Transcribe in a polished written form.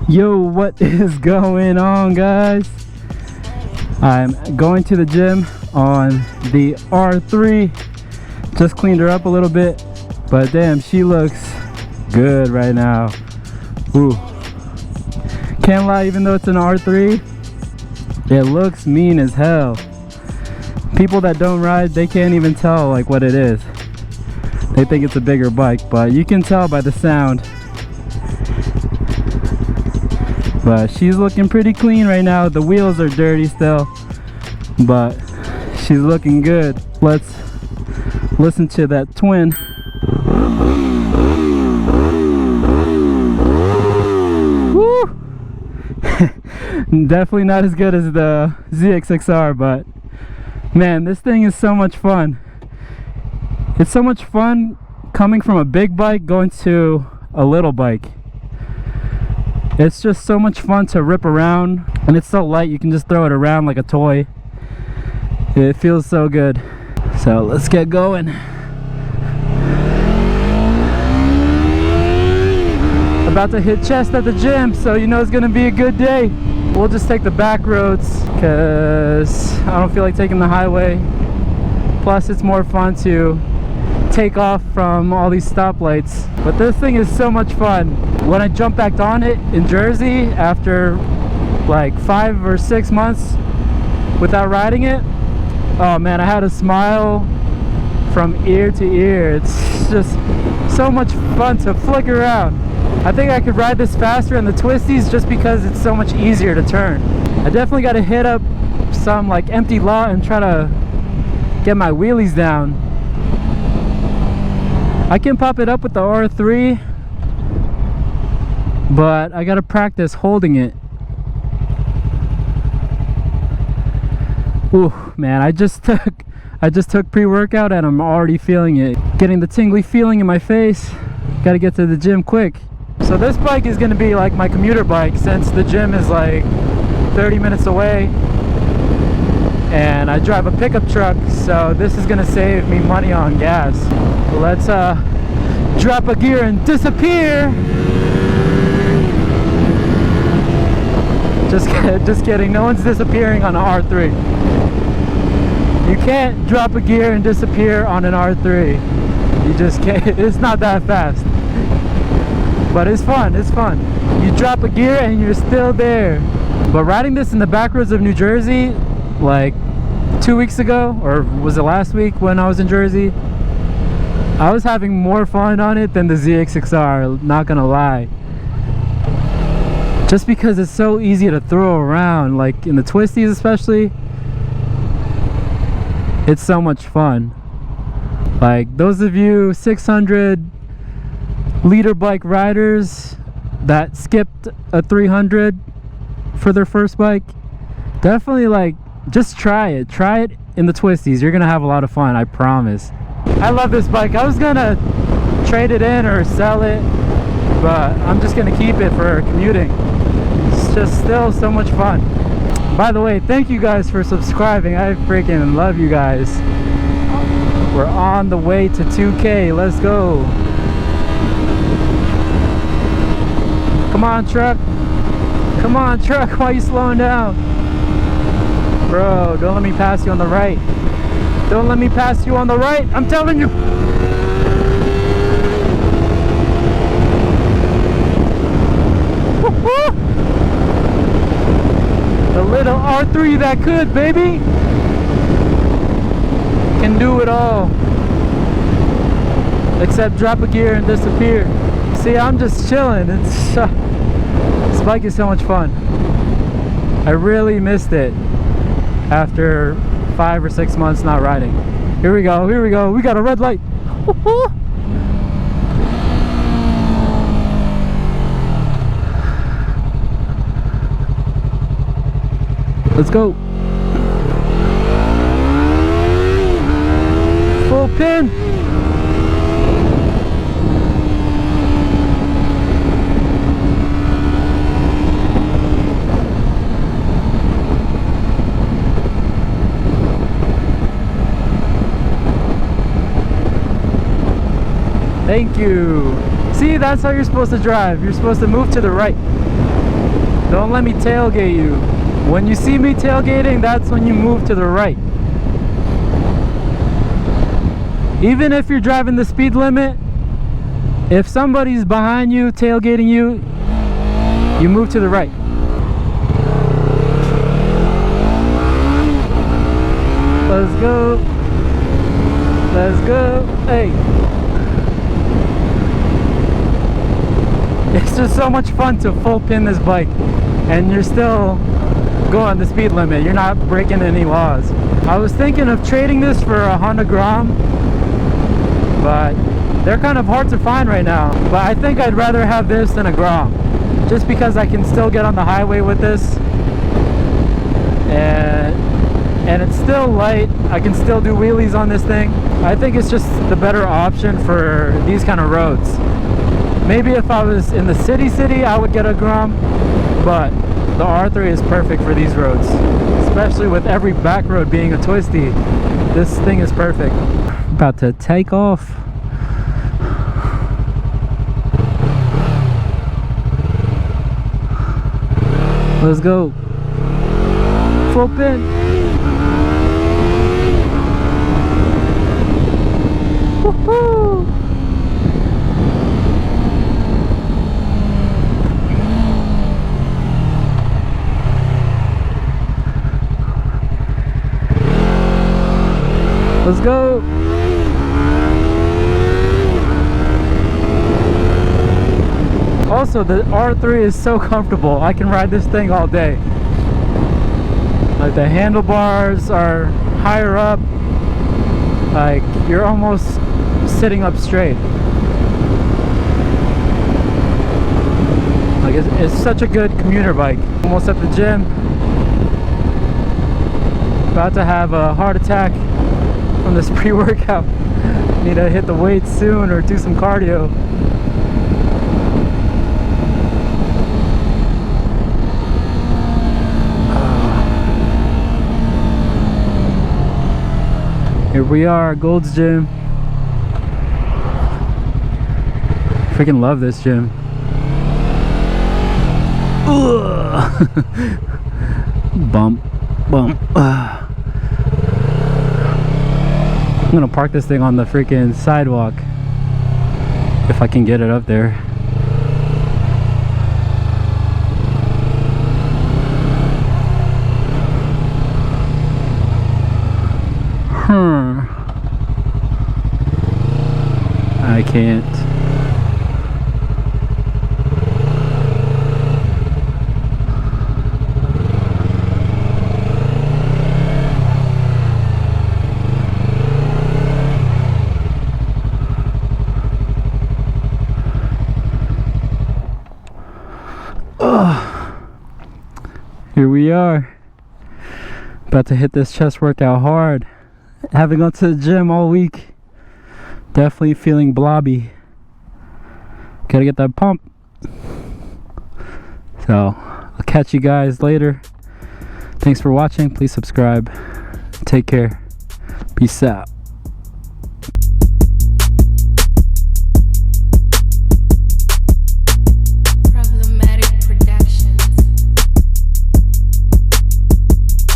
Yo, what is going on, guys? I'm going to the gym on the R3. Just cleaned her up a little bit, but damn, she looks good right now. Ooh, can't lie, even though it's an R3, it looks mean as hell. People that don't ride, they can't even tell like what it is. They think it's a bigger bike, but you can tell by the sound. But she's looking pretty clean right now. The wheels are dirty still, but she's looking good. Let's listen to that twin. Woo! Definitely not as good as the ZX-XR, but man, this thing is so much fun. It's so much fun coming from a big bike going to a little bike. It's just so much fun to rip around, and it's so light you can just throw it around like a toy. It feels so good. So let's get going. About to hit chest at the gym, so you know it's gonna be a good day. We'll just take the back roads because I don't feel like taking the highway. Plus it's more fun to take off from all these stoplights. But this thing is so much fun. When I jumped back on it in Jersey after like 5 or 6 months without riding it, oh man, I had a smile from ear to ear. It's just so much fun to flick around. I think I could ride this faster in the twisties just because it's so much easier to turn. I definitely got to hit up some like empty lot and try to get my wheelies down. I can pop it up with the R3, but I gotta practice holding it. Ooh, man, I just took pre-workout and I'm already feeling it. Getting the tingly feeling in my face. Gotta get to the gym quick. So this bike is gonna be like my commuter bike since the gym is like 30 minutes away. And I drive a pickup truck, so this is gonna save me money on gas. Let's drop a gear and disappear. Just kidding, no one's disappearing on an R3. You can't drop a gear and disappear on an R3. You just can't, it's not that fast. But it's fun, it's fun. You drop a gear and you're still there. But riding this in the back roads of New Jersey, like 2 weeks ago, or was it last week when I was in Jersey, I was having more fun on it than the ZX-XR, not gonna lie. Just because it's so easy to throw around, like in the twisties especially, it's so much fun. Like those of you 600 liter bike riders that skipped a 300 for their first bike, definitely like just try it in the twisties. You're gonna have a lot of fun, I promise. I love this bike. I was gonna trade it in or sell it, but I'm just gonna keep it for commuting. It's just still so much fun. By the way, thank you guys for subscribing. I freaking love you guys. We're on the way to 2K. Let's go. Come on, truck. Come on, truck. Why are you slowing down? Bro, don't let me pass you on the right. Don't let me pass you on the right. I'm telling you. The little R3 that could, baby. Can do it all. Except drop a gear and disappear. See, I'm just chilling. This bike is so much fun. I really missed it after 5 or 6 months not riding. Here we go, here we go. We got a red light. Let's go. Full pin. Thank you. See, that's how you're supposed to drive. You're supposed to move to the right. Don't let me tailgate you. When you see me tailgating, that's when you move to the right. Even if you're driving the speed limit, if somebody's behind you tailgating you, you move to the right. Let's go. Let's go. Hey. It's just so much fun to full pin this bike and you're still going the speed limit. You're not breaking any laws. I was thinking of trading this for a Honda Grom, but they're kind of hard to find right now. But I think I'd rather have this than a Grom, just because I can still get on the highway with this, and it's still light. I can still do wheelies on this thing. I think it's just the better option for these kind of roads. Maybe if I was in the city, I would get a Grom, but the R3 is perfect for these roads, especially with every back road being a twisty. This thing is perfect. About to take off. Let's go. Full pin. Woohoo! Let's go. Also, the R3 is so comfortable. I can ride this thing all day. Like, the handlebars are higher up. Like, you're almost sitting up straight. Like, it's such a good commuter bike. Almost at the gym. About to have a heart attack from this pre-workout. Need to hit the weights soon or do some cardio. Here we are, Gold's Gym. Freaking love this gym. Bump, bump. I'm gonna park this thing on the freaking sidewalk if I can get it up there. I can't. Here we are, about to hit this chest workout hard. Having gone to the gym all week, definitely feeling blobby. Gotta get that pump. So I'll catch you guys later. Thanks for watching. Please subscribe. Take care. Peace out.